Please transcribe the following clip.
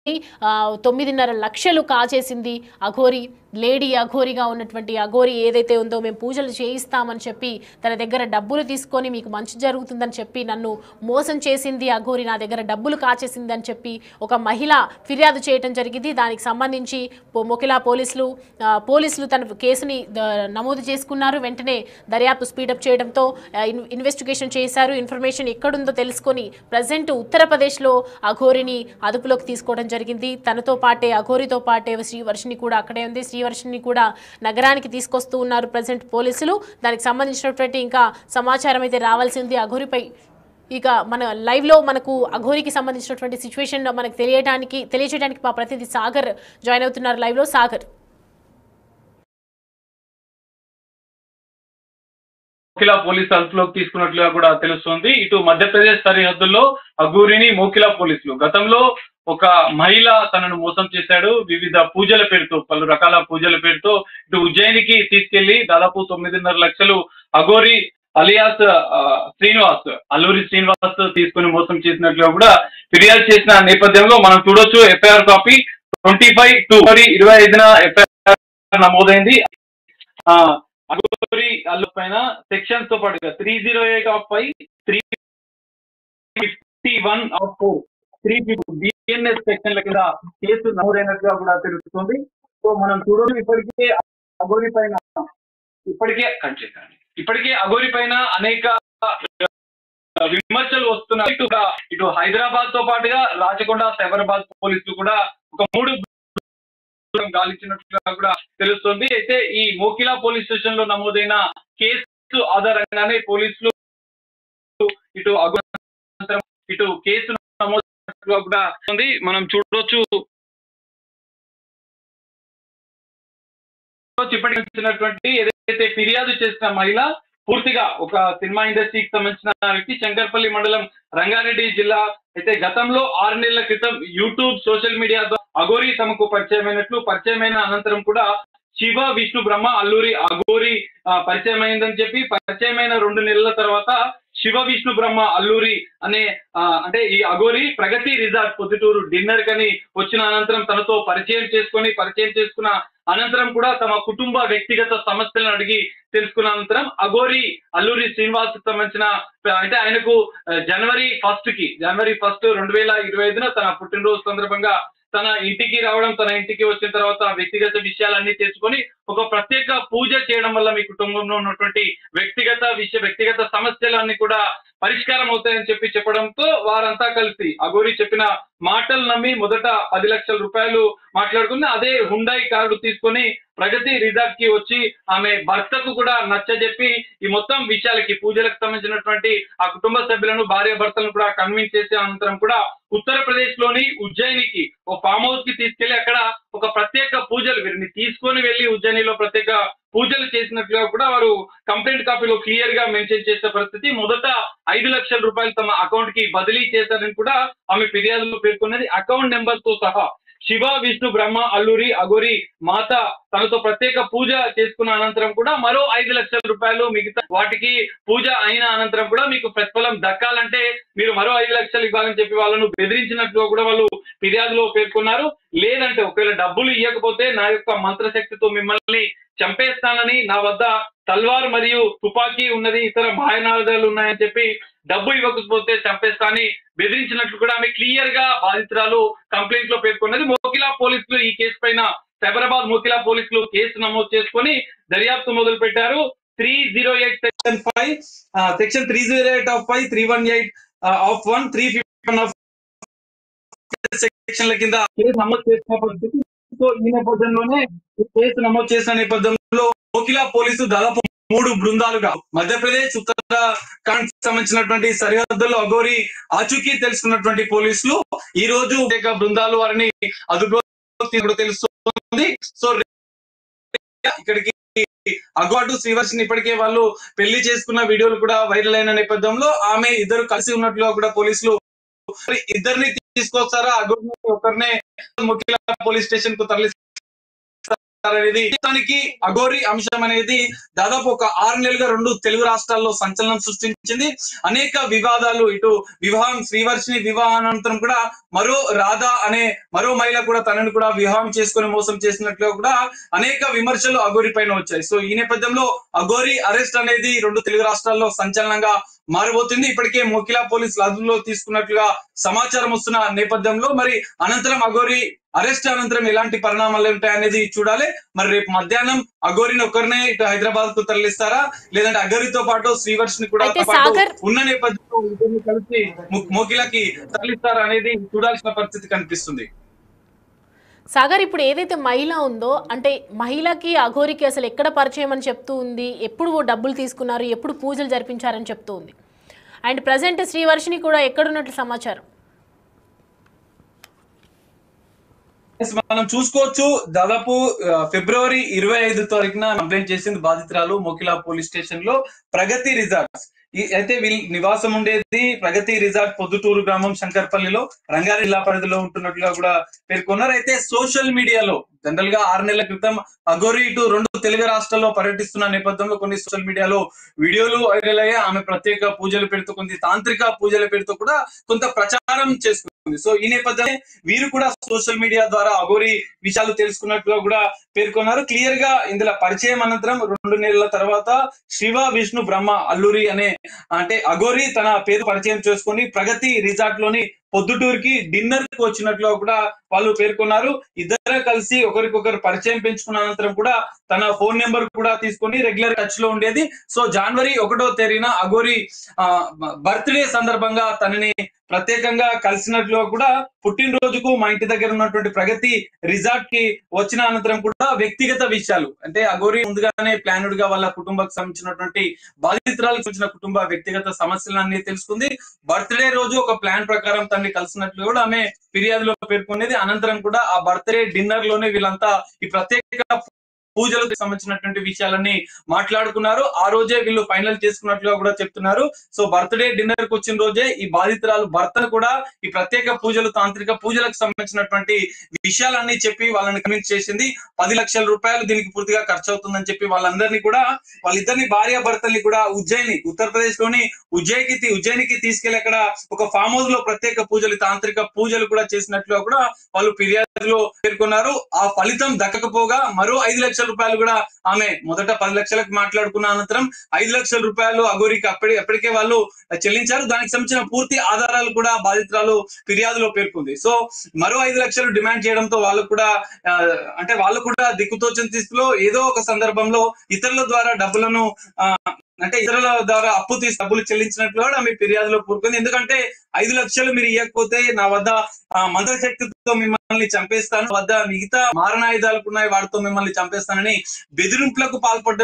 9.5 లక్షలు కాజేసింది అఘోరి. లేడీ అఘోరిగా ఉన్నటువంటి అఘోరి ఏదైతే ఉందో మేము పూజలు చేయిస్తామని చెప్పి తన దగ్గర డబ్బులు తీసుకొని మీకు మంచి జరుగుతుందని చెప్పి నన్ను మోసం చేసింది అఘోరి, నా దగ్గర డబ్బులు కాచేసింది అని చెప్పి ఒక మహిళ ఫిర్యాదు చేయడం జరిగింది. దానికి సంబంధించి మొకిలా పోలీసులు తన కేసుని నమోదు చేసుకున్నారు. వెంటనే దర్యాప్తు స్పీడప్ చేయడంతో ఇన్వెస్టిగేషన్ చేశారు. ఇన్ఫర్మేషన్ ఎక్కడుందో తెలుసుకొని ప్రజెంట్ ఉత్తరప్రదేశ్లో అఘోరిని అదుపులోకి తీసుకోవడం జరిగింది. తనతో పాటే అఘోరితో పాటే శ్రీవర్షిని కూడా అక్కడే ఉంది. శ్రీవర్షిని కూడా నగరానికి తీసుకొస్తూ ఉన్నారు ప్రజెంట్ పోలీసులు. దానికి సంబంధించినటువంటి ఇంకా సమాచారం అయితే రావాల్సి ఉంది అఘోరిపై. ఇక మన లైవ్లో మనకు అఘోరికి సంబంధించినటువంటి సిచ్యువేషన్ మనకు తెలియజేయడానికి మా ప్రతినిధి సాగర్ జాయిన్ అవుతున్నారు లైవ్లో. సాగర్, మోకిలా పోలీసు అదుపులోకి తీసుకున్నట్లుగా కూడా తెలుస్తోంది. ఇటు మధ్యప్రదేశ్ సరిహద్దుల్లో అఘోరిని మోకిలా పోలీసులు గతంలో ఒక మహిళ తనను మోసం చేశాడు. వివిధ పూజల పేరుతో, పలు రకాల పూజల పేరుతో ఇటు ఉజ్జయినికి తీసుకెళ్లి దాదాపు 9.5 లక్షలు అఘోరి అలియాస్ అల్లూరి శ్రీనివాస్ తీసుకుని మోసం చేసినట్లుగా కూడా ఫిర్యాదు చేసిన నేపథ్యంలో మనం చూడొచ్చు. ఎఫ్ఐఆర్ కాపీ 25/25 ఎఫ్ఐఆర్ నమోదైంది. అఘోరి అల్లు పైన సెక్షన్స్ తో పాటుగా 308/5, 351/4, 350 బిఎన్ఎస్ సెక్షన్ల కింద కేసు నమోదైనట్టుగా కూడా తెలుస్తుంది. సో మనం చూడొచ్చు ఇప్పటికే అఘోరి పైన అనేక విమర్శలు వస్తున్నాయి. ఇటు హైదరాబాద్ తో పాటుగా రాచకొండ, సైబరాబాద్ పోలీసులు కూడా ఒక 3 గాలించినట్లుగా కూడా తెలుస్తుంది. అయితే ఈ మోకిలా పోలీస్ స్టేషన్ లో నమోదైన కేసు ఆధారంగానే పోలీసులు ఇటు కేసు నమోదుగా కూడా ఉంది. మనం చూడొచ్చు. ఇప్పటికి ఏదైతే ఫిర్యాదు చేసిన మహిళ పూర్తిగా ఒక సినిమా ఇండస్ట్రీకి సంబంధించిన వ్యక్తి, శంకర్పల్లి మండలం, రంగారెడ్డి జిల్లా. అయితే గతంలో 6 నెలల క్రితం యూట్యూబ్, సోషల్ మీడియా ద్వారా అఘోరి తమకు పరిచయమైన అనంతరం కూడా శివ, విష్ణు, బ్రహ్మ, అల్లూరి అఘోరి పరిచయం అయిందని చెప్పి పరిచయమైన 2 నెలల తర్వాత శివ, విష్ణు, బ్రహ్మ, అల్లూరి అనే అంటే ఈ అఘోరి ప్రగతి రిసార్ట్ పొద్దుటూరు డిన్నర్ కని వచ్చిన అనంతరం తనతో పరిచయం చేసుకున్న అనంతరం కూడా తమ కుటుంబ వ్యక్తిగత సమస్యలను అడిగి తెలుసుకున్న అనంతరం అఘోరి అల్లూరి శ్రీనివాస్ సంబంధించిన అంటే ఆయనకు జనవరి 1 2025 తన పుట్టినరోజు సందర్భంగా తన ఇంటికి రావడం, తన ఇంటికి వచ్చిన తర్వాత వ్యక్తిగత విషయాలన్నీ తెలుసుకొని ఒక ప్రత్యేక పూజ చేయడం వల్ల మీ కుటుంబంలో ఉన్నటువంటి వ్యక్తిగత సమస్యలన్నీ కూడా పరిష్కారం అవుతాయని చెప్పడంతో వారంతా కలిసి అఘోరి చెప్పిన మాటలు నమ్మి మొదట 10 లక్షల రూపాయలు మాట్లాడుకుని అదే హుండాయి కారు తీసుకొని ప్రగతి రిసార్ట్ కి వచ్చి ఆమె భర్తకు కూడా నచ్చజెప్పి ఈ మొత్తం విషయాలకి, పూజలకు సంబంధించినటువంటి ఆ కుటుంబ సభ్యులను, భార్య భర్తలను కూడా కన్విన్స్ చేసే అనంతరం కూడా ఉత్తరప్రదేశ్ లోని ఉజ్జయినికి ఒక ఫామ్ హౌస్ కి తీసుకెళ్లి అక్కడ ఒక ప్రత్యేక పూజలు వీరిని తీసుకొని వెళ్లి ఉజ్జయినిలో ప్రత్యేక పూజలు చేసినట్లుగా కూడా వారు కంప్లైంట్ కాపీలో క్లియర్ గా మెన్షన్ చేసిన పరిస్థితి. మొదట 5 లక్షల రూపాయలు తమ అకౌంట్ కి బదిలీ చేశారని కూడా ఆమె ఫిర్యాదులో పేర్కొన్నది. అకౌంట్ నెంబర్ తో సహా శివ, విష్ణు, బ్రహ్మ, అల్లూరి అఘోరి మాత తనతో ప్రత్యేక పూజ చేసుకున్న అనంతరం కూడా మరో 5 లక్షల రూపాయలు మిగతా వాటికి పూజ అయిన అనంతరం కూడా మీకు ప్రతిఫలం దక్కాలంటే మీరు మరో 5 లక్షలు ఇవ్వాలని చెప్పి వాళ్ళను బెదిరించినట్లు కూడా వాళ్ళు ఫిర్యాదులో పేర్కొన్నారు. లేదంటే ఒకవేళ డబ్బులు ఇవ్వకపోతే నా యొక్క మంత్రశక్తితో మిమ్మల్ని చంపేస్తానని, నా వద్ద తల్వార్ మరియు తుపాకీ ఉన్నది, ఇతర మాయనాదాలు ఉన్నాయని చెప్పి డబ్బు ఇవ్వకపోతే చంపేస్తానని బెదిరించినట్లు కూడా ఆమె క్లియర్ గా బాధితురాలు కంప్లైంట్ లో పేర్కొన్నది. మోకిలా పోలీసులు ఈ కేసు పైన సైబరాబాద్ మోకిలా పోలీసులు కేసు నమోదు చేసుకొని దర్యాప్తు మొదలు పెట్టారు. 308/5 సెక్షన్ 308/5, 318/1, 351 సెక్షన్ల కింద కేసు నమోదు చేసిన పరిస్థితి. సో ఈ నేపథ్యంలోనే కేసు నమోదు చేసిన నేపథ్యంలో మోకిలా పోలీసు దాదాపు 3 బృందాలుగా మధ్యప్రదేశ్, ఉత్తరాఖండ్ సంబంధించినటువంటి సరిహద్దుల్లో అఘోరి ఆచూకీ తెలుసుకున్నటువంటి పోలీసులు ఈ రోజు బృందాలు వారిని అదుపులో తెలుస్తుంది. సో ఇక్కడికి అఘోరి శ్రీవర్షిని ఇప్పటికే వాళ్ళు పెళ్లి చేసుకున్న వీడియోలు కూడా వైరల్ అయిన నేపథ్యంలో ఆమె ఇద్దరు కలిసి ఉన్నట్లుగా కూడా పోలీసులు ఇద్దరిని తీసుకొస్తారా, అఘోరిని ఒకరినే మోకిలా పోలీస్ స్టేషన్ కు తరలి అనేది దానికి అఘోరి అంశం అనేది దాదాపు ఒక 6 నెలలుగా 2 తెలుగు రాష్ట్రాల్లో సంచలనం సృష్టించింది. అనేక వివాదాలు, ఇటు వివాహం శ్రీవర్షిని వివాహానంతరం కూడా మరో రాధా అనే మరో మహిళ కూడా తనని కూడా వివాహం చేసుకుని మోసం చేసినట్లుగా కూడా అనేక విమర్శలు అఘోరి పైన వచ్చాయి. సో ఈ నేపథ్యంలో అఘోరి అరెస్ట్ అనేది 2 తెలుగు రాష్ట్రాల్లో సంచలనంగా మారబోతుంది. ఇప్పటికే మోకిలా పోలీసులు అదుపులో తీసుకున్నట్లుగా సమాచారం వస్తున్న నేపథ్యంలో మరి అనంతరం అఘోరి అరెస్ట్ అనంతరం ఎలాంటి పరిణామాలు ఉంటాయనేది చూడాలి. మరి రేపు మధ్యాహ్నం అఘోరిని ఒక్కరినే ఇటు హైదరాబాద్ కు తరలిస్తారా, లేదంటే అఘోరితో పాటు శ్రీవర్షిని కూడా ఉన్న నేపథ్యంలో ఇద్దరిని కలిసి మోకిలాకి తరలిస్తారా అనేది చూడాల్సిన పరిస్థితి కనిపిస్తుంది. సాగర్, ఇప్పుడు ఏదైతే మహిళ ఉందో, అంటే మహిళకి అఘోరికి అసలు ఎక్కడ పరిచయం అని చెప్తూ ఉంది, ఎప్పుడు డబ్బులు తీసుకున్నారు, ఎప్పుడు పూజలు జరిపించారని చెప్తూ ఉంది. అండ్ ప్రజెంట్ శ్రీవర్షిని కూడా ఎక్కడున్నట్లు సమాచారం? మనం చూసుకోవచ్చు, దాదాపు ఫిబ్రవరి 25 తారీఖున కంప్లైంట్ చేసింది బాధితురాలు మోకిలా పోలీస్ స్టేషన్ లో ప్రగతి రిసార్ట్స్. అయితే వీళ్ళ నివాసం ఉండేది ప్రగతి రిసార్ట్ పొద్దుటూరు గ్రామం శంకర్పల్లిలో రంగారెడ్డి జిల్లా పరిధిలో ఉంటున్నట్లుగా కూడా పేర్కొన్నారు. అయితే సోషల్ మీడియాలో జనరల్ గా 6 నెలల క్రితం అఘోరి ఇటు 2 తెలుగు రాష్ట్రాల్లో పర్యటిస్తున్న నేపథ్యంలో కొన్ని సోషల్ మీడియాలో వీడియోలు వైరల్ అయ్యాయి. ఆమె ప్రత్యేక పూజలు పెడుతూ, కొన్ని తాంత్రిక పూజలు పెడుతూ కూడా కొంత ప్రచారం చేసుకుంది. సో ఈ నేపథ్యంలో వీరు కూడా సోషల్ మీడియా ద్వారా అఘోరి విషయాలు తెలుసుకున్నట్టుగా కూడా పేర్కొన్నారు. క్లియర్ గా ఇందులో పరిచయం అనంతరం 2 నెలల తర్వాత శివ విష్ణు బ్రహ్మ అల్లూరి అంటే అఘోరి తన పేరు పరిచయం చేసుకుని ప్రగతి రిసార్ట్ లోని పొద్దుటూరుకి డిన్నర్ కి వచ్చినట్లు కూడా వాళ్ళు పేర్కొన్నారు. ఇద్దరు కలిసి ఒకరికొకరు పరిచయం పెంచుకున్న అనంతరం కూడా తన ఫోన్ నెంబర్ కూడా తీసుకొని రెగ్యులర్ టచ్ లో ఉండేది. సో జనవరి 1వ తేదీన అఘోరి బర్త్డే సందర్భంగా తనని ప్రత్యేకంగా కలిసినట్లు కూడా, పుట్టినరోజుకు మా ఇంటి దగ్గర ఉన్నటువంటి ప్రగతి రిసార్ట్ కి వచ్చిన అనంతరం కూడా వ్యక్తిగత విషయాలు, అంటే అఘోరి ముందుగానే ప్లానుడ్ గా వాళ్ళ కుటుంబానికి సంబంధించినటువంటి బాధితురాలకు సంబంధించిన కుటుంబ వ్యక్తిగత సమస్యలన్నీ తెలుసుకుంది. బర్త్డే రోజు ఒక ప్లాన్ ప్రకారం తనని కలిసినట్లు కూడా ఆమె ఫిర్యాదులో పేర్కొనేది. అనంతరం కూడా ఆ బర్త్డే డిన్నర్ లోనే వీళ్ళంతా ఈ ప్రత్యేక పూజలకు సంబంధించినటువంటి విషయాలన్నీ మాట్లాడుకున్నారు. ఆ రోజే వీళ్ళు ఫైనల్ చేసుకున్నట్లుగా కూడా చెప్తున్నారు. సో బర్త్డే డిన్నర్ కు వచ్చిన రోజే ఈ బాధితురాలు భర్తను కూడా ఈ ప్రత్యేక పూజలు, తాంత్రిక పూజలకు సంబంధించినటువంటి విషయాలన్నీ చెప్పి వాళ్ళని కన్విన్స్ చేసింది. 10 లక్షల రూపాయలు దీనికి పూర్తిగా ఖర్చు అవుతుందని చెప్పి వాళ్ళిద్దరిని భార్య భర్తల్ని కూడా ఉత్తరప్రదేశ్ లోని ఉజ్జయినికి తీసుకెళ్లి అక్కడ ఒక ఫామ్ హౌస్ లో ప్రత్యేక పూజలు, తాంత్రిక పూజలు కూడా చేసినట్లుగా కూడా వాళ్ళు ఫిర్యాదులో పేర్కొన్నారు. ఆ ఫలితం దక్కకపోగా మరో 5 లక్షల రూపాయలు కూడా ఆమె మొదట 10 లక్షలకు మాట్లాడుకున్న అనంతరం 5 లక్షల రూపాయలు అఘోరికి అప్పటికే వాళ్ళు చెల్లించారు. దానికి సంబంధించిన పూర్తి ఆధారాలు కూడా బాధితురాలు ఫిర్యాదులో పేర్కొంది. సో మరో 5 లక్షలు డిమాండ్ చేయడంతో వాళ్ళు కూడా దిక్కుతోచని స్థితిలో ఏదో ఒక సందర్భంలో ఇతరుల ద్వారా డబ్బులను ఇతరుల ద్వారా అప్పు తీసి డబ్బులు చెల్లించినట్లు కూడా ఆమె ఫిర్యాదులో పేర్కొంది. ఎందుకంటే 5 లక్షలు మీరు ఇవ్వకపోతే నా వద్ద మంత్రశక్తితో మిమ్మల్ని చంపేస్తాను, వద్ద మిగతా మారణాయుధాలు ఉన్నాయి వాటితో మిమ్మల్ని చంపేస్తానని బెదిరింపులకు పాల్పడ్డ